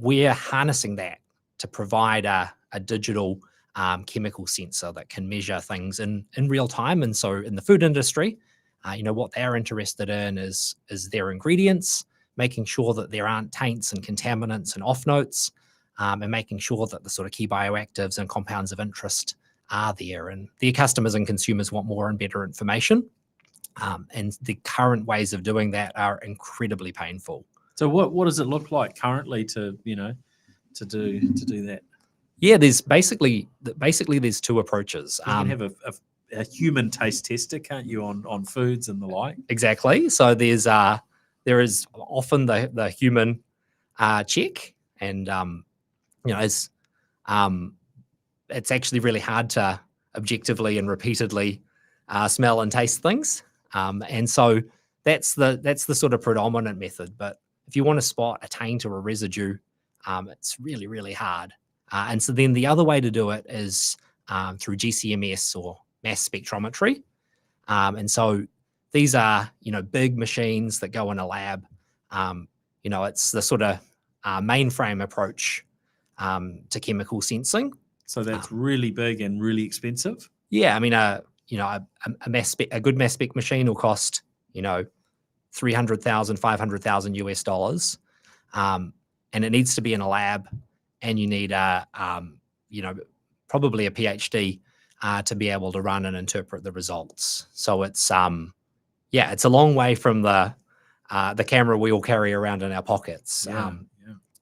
we're harnessing that to provide a digital chemical sensor that can measure things in real time. And so in the food industry, what they're interested in is their ingredients, making sure that there aren't taints and contaminants and off notes, and making sure that the sort of key bioactives and compounds of interest are there. And their customers and consumers want more and better information. And the current ways of doing that are incredibly painful. So what does it look like currently to do that? Yeah, there's basically there's 2 approaches. You can have a human taste tester, can't you, on foods and the like? Exactly. So there is often the human check, and as it's actually really hard to objectively and repeatedly smell and taste things, and so that's the sort of predominant method. But if you want to spot a taint or a residue, it's really, really hard. And so then the other way to do it is through GCMS or mass spectrometry. And so these are, big machines that go in a lab. It's the sort of mainframe approach to chemical sensing. So that's really big and really expensive. Yeah, I mean, a good mass spec machine will cost, $300,000, $500,000 and it needs to be in a lab, and you need probably a PhD to be able to run and interpret the results. So it's it's a long way from the camera we all carry around in our pockets.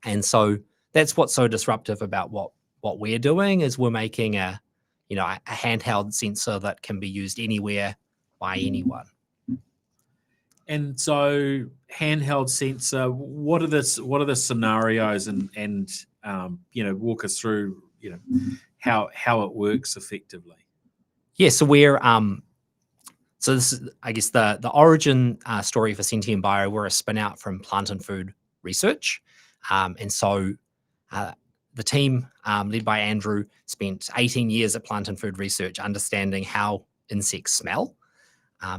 And so that's what's so disruptive about what we're doing is we're making a handheld sensor that can be used anywhere by anyone. And so handheld sensor, what are the scenarios and walk us through, how it works effectively? Yeah, so we're so this is, I guess, the origin story for Sentient Bio. We're a spin out from plant and food research, and so the team led by Andrew spent 18 years at plant and food research understanding how insects smell,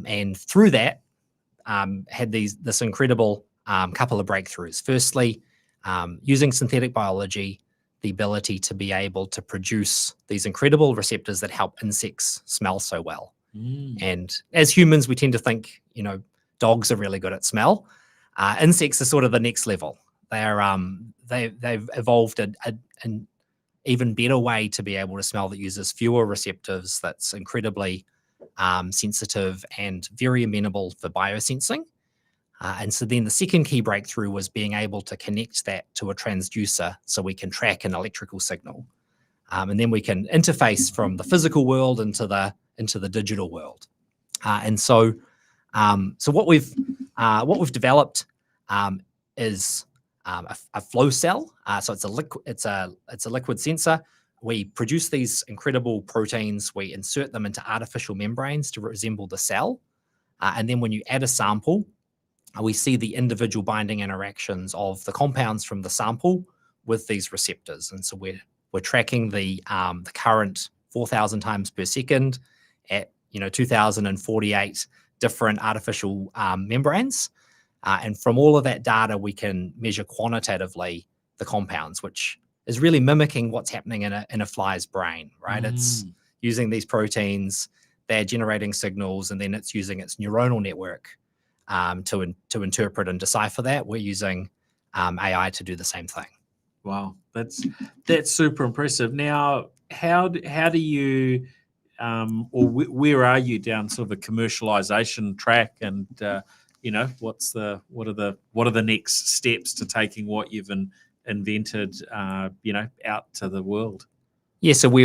and through that had this incredible couple of breakthroughs. Firstly, using synthetic biology, the ability to be able to produce these incredible receptors that help insects smell so well. And as humans, we tend to think, dogs are really good at smell. Insects are sort of the next level. They've evolved an even better way to be able to smell that uses fewer receptors, that's incredibly sensitive and very amenable for biosensing. And so then the second key breakthrough was being able to connect that to a transducer so we can track an electrical signal. And then we can interface from the physical world into the digital world. And so what we've developed is a flow cell. So it's a liquid sensor. We produce these incredible proteins. We insert them into artificial membranes to resemble the cell. And then when you add a sample, we see the individual binding interactions of the compounds from the sample with these receptors. And so we're tracking the current 4,000 times per second at 2,048 different artificial membranes. And from all of that data, we can measure quantitatively the compounds, which is really mimicking what's happening in a fly's brain, right? It's using these proteins, they're generating signals, and then it's using its neuronal network to interpret and decipher that. We're using AI to do the same thing. Wow, that's super impressive. Now, how do you where are you down sort of a commercialization track, and what are the next steps to taking what you've invented out to the world? Yeah, so we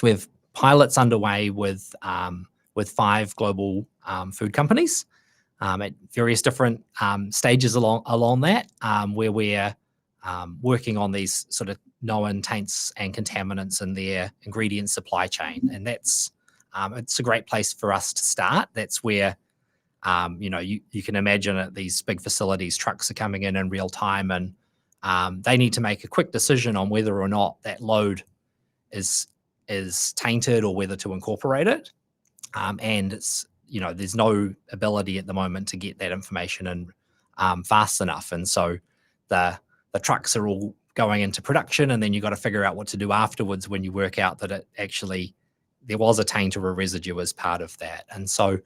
have pilots underway with 5 global food companies at various different stages along that, where we're working on these sort of known taints and contaminants in their ingredient supply chain, and that's it's a great place for us to start. That's where you can imagine at these big facilities, trucks are coming in real time, and they need to make a quick decision on whether or not that load is tainted or whether to incorporate it. And it's there's no ability at the moment to get that information in fast enough, and so the trucks are all going into production, and then you've got to figure out what to do afterwards when you work out that it actually there was a taint or a residue as part of that. And so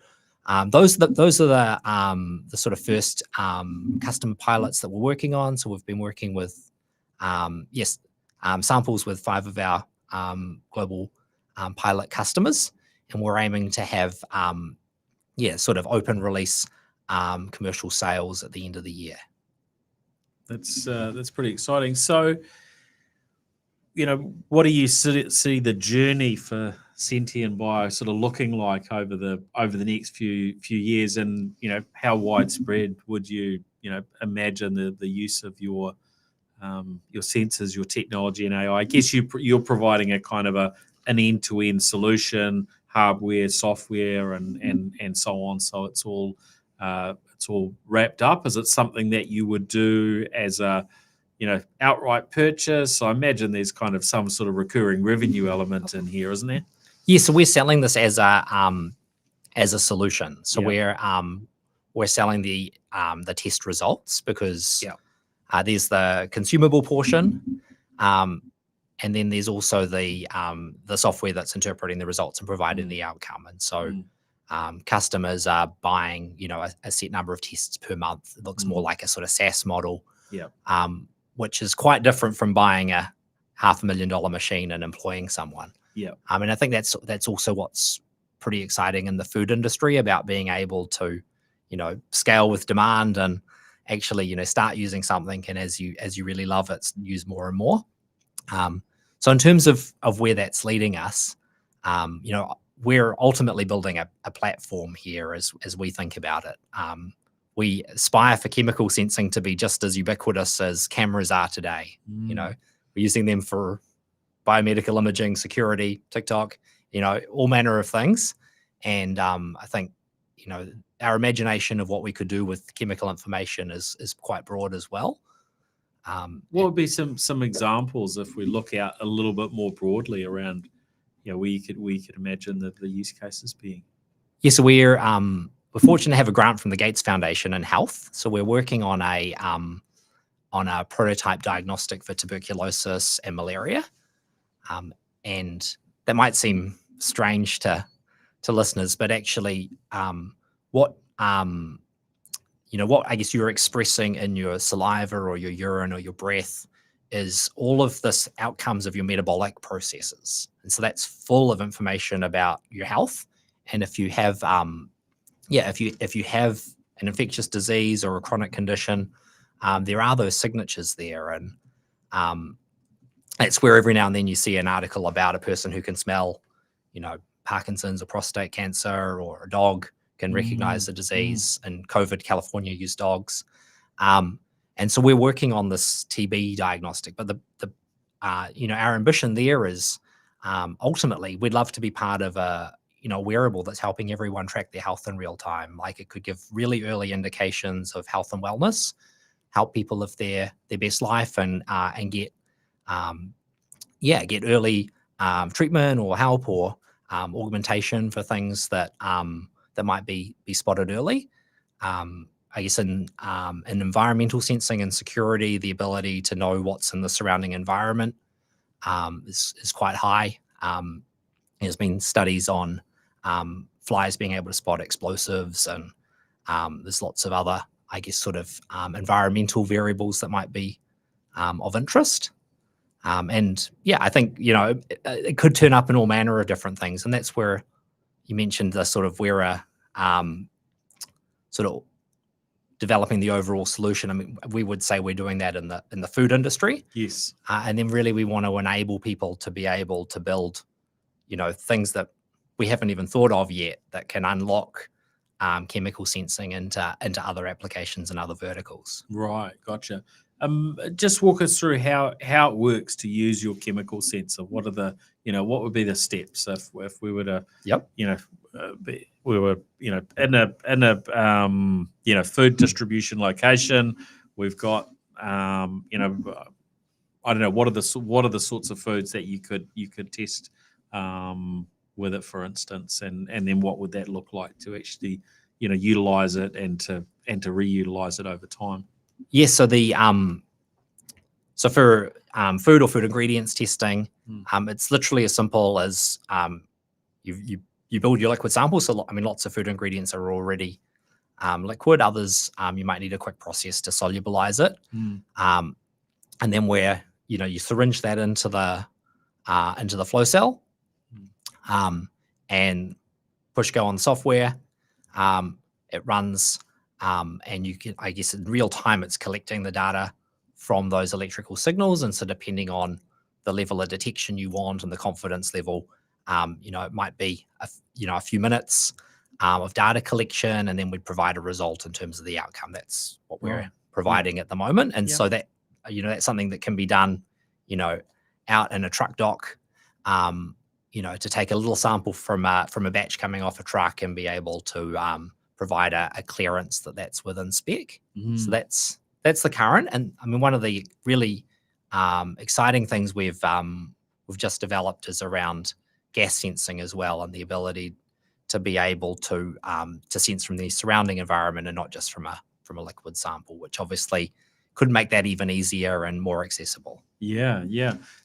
those are the sort of first customer pilots that we're working on. So we've been working with samples with 5 of our global pilot customers, and we're aiming to have sort of open release commercial sales at the end of the year. That's pretty exciting. So, what do you see the journey for Sentient Bio sort of looking like over the next few years, and how widespread would you imagine the use of your sensors, your technology, and AI. I guess you're providing a kind of an end-to-end solution, hardware, software, and so on. So it's all wrapped up. Is it something that you would do as a outright purchase? I imagine there's kind of some sort of recurring revenue element in here, isn't there? Yeah, so we're selling this as a solution. So we're selling the test results because there's the consumable portion, and then there's also the software that's interpreting the results and providing the outcome. And so customers are buying a set number of tests per month. It looks more like a sort of SaaS model, which is quite different from buying a $500,000 machine and employing someone. And I think that's also what's pretty exciting in the food industry about being able to scale with demand and actually start using something, and as you really love it, use more and more. So in terms of where that's leading us, we're ultimately building a platform here as we think about it. We aspire for chemical sensing to be just as ubiquitous as cameras are today. We're using them for biomedical imaging, security, TikTok, all manner of things. And I think, our imagination of what we could do with chemical information is quite broad as well. What would be some examples if we look out a little bit more broadly around, where we could imagine the use cases being? Yeah, so we're fortunate to have a grant from the Gates Foundation in health. So we're working on a prototype diagnostic for tuberculosis and malaria. And that might seem strange to listeners, but actually, what I guess you're expressing in your saliva or your urine or your breath is all of this outcomes of your metabolic processes. And so that's full of information about your health. And if you have, if you have an infectious disease or a chronic condition, there are those signatures there. And it's where every now and then you see an article about a person who can smell, Parkinson's or prostate cancer, or a dog can recognize the disease. And COVID, California used dogs. And so we're working on this TB diagnostic. But our ambition there is ultimately we'd love to be part of a wearable that's helping everyone track their health in real time. Like, it could give really early indications of health and wellness, help people live their best life, and get early treatment or help or augmentation for things that might be spotted early. I guess in environmental sensing and security, the ability to know what's in the surrounding environment is quite high. There's been studies on flies being able to spot explosives, and there's lots of other, I guess, sort of environmental variables that might be of interest. I think, it could turn up in all manner of different things. And that's where you mentioned the sort of we're sort of developing the overall solution. I mean, we would say we're doing that in the food industry. Yes. And then really we want to enable people to be able to build, things that we haven't even thought of yet that can unlock chemical sensing into other applications and other verticals. Right, gotcha. Just walk us through how it works to use your chemical sensor. What are the, what would be the steps if we were to, we were, in a food distribution location. We've got, I don't know, what are the sorts of foods that you could test with it, for instance, and then what would that look like to actually, utilize it and to reutilize it over time? Yes, so so for food or food ingredients testing, it's literally as simple as you build your liquid sample. So lots of food ingredients are already liquid. Others you might need a quick process to solubilize it, and then where you syringe that into the flow cell, and push go on the software. It runs. And you can, I guess, in real time, it's collecting the data from those electrical signals. And so depending on the level of detection you want and the confidence level, it might be a few minutes. of data collection, and then we'd provide a result in terms of the outcome. That's what we're Right. providing at the moment. And Yeah. so that, that's something that can be done, out in a truck dock, to take a little sample from a batch coming off a truck and be able to provide a clearance that's within spec. So that's the current. And I mean, one of the really exciting things we've just developed is around gas sensing as well, and the ability to be able to sense from the surrounding environment and not just from a liquid sample, which obviously could make that even easier and more accessible. Yeah.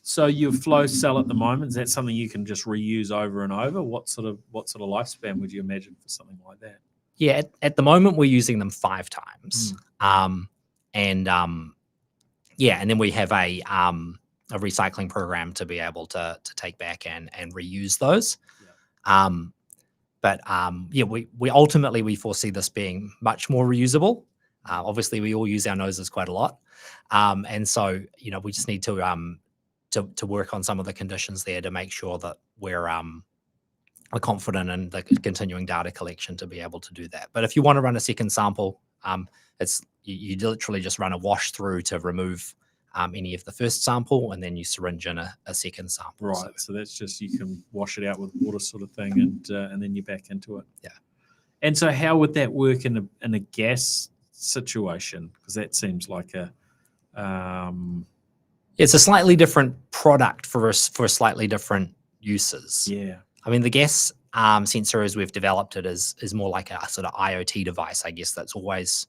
So your flow cell at the moment, is that something you can just reuse over and over? What sort of lifespan would you imagine for something like that? Yeah, at the moment we're using them 5 times, and then we have a recycling program to be able to take back and reuse those. We ultimately foresee this being much more reusable. Obviously, we all use our noses quite a lot, and so we just need to work on some of the conditions there to make sure that we're confident in the continuing data collection to be able to do that. But if you want to run a second sample, it's you literally just run a wash through to remove any of the first sample, and then you syringe in a second sample. Right. So that's just, you can wash it out with water, sort of thing, and then you're back into it. Yeah. And so, how would that work in a gas situation? Because that seems like it's a slightly different product for slightly different uses. Yeah. I mean, the gas sensor, as we've developed it, is more like a sort of IoT device, I guess, that's always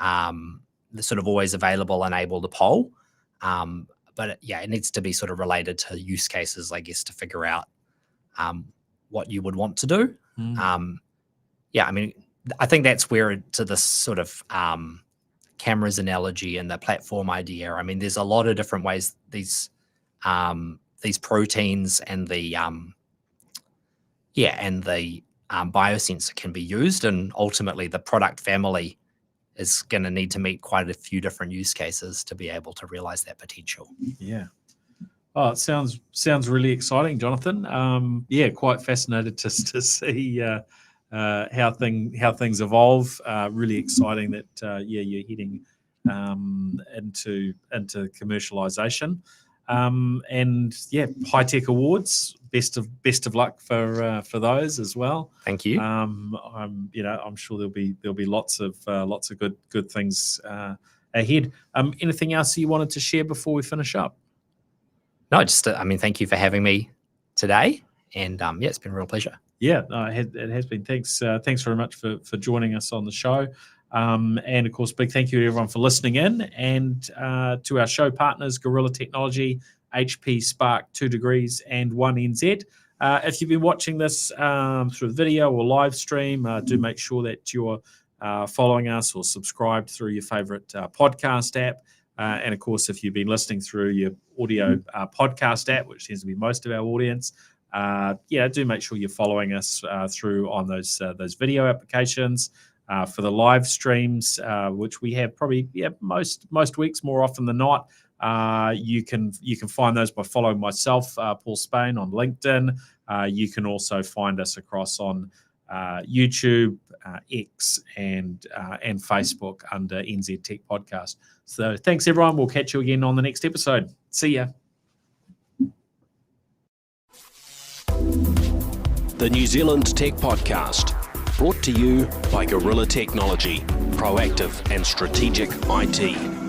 always available and able to poll. But it needs to be sort of related to use cases, I guess, to figure out what you would want to do. I mean, I think that's where, to this sort of cameras analogy and the platform idea, I mean, there's a lot of different ways these proteins and the biosensor can be used, and ultimately the product family is going to need to meet quite a few different use cases to be able to realize that potential. Yeah. Oh, it sounds really exciting, Jonathan. Quite fascinated to see how things evolve. Really exciting that you're heading into commercialization. High Tech Awards. Best of luck for those as well. Thank you. I'm sure there'll be lots of good things ahead. Anything else you wanted to share before we finish up? No, just thank you for having me today, and it's been a real pleasure. Yeah, it has been. Thanks very much for joining us on the show. And of course, big thank you to everyone for listening in, and to our show partners, Gorilla Technology, HP Spark, 2 Degrees, and 1NZ. If you've been watching this through video or live stream, do make sure that you're following us or subscribed through your favorite podcast app. And of course, if you've been listening through your audio podcast app, which tends to be most of our audience, do make sure you're following us through on those video applications. For the live streams, which we have probably most weeks, more often than not, you can find those by following myself, Paul Spain, on LinkedIn. You can also find us across on YouTube, X, and Facebook under NZ Tech Podcast. So thanks, everyone. We'll catch you again on the next episode. See ya. The New Zealand Tech Podcast, brought to you by Gorilla Technology, proactive and strategic IT.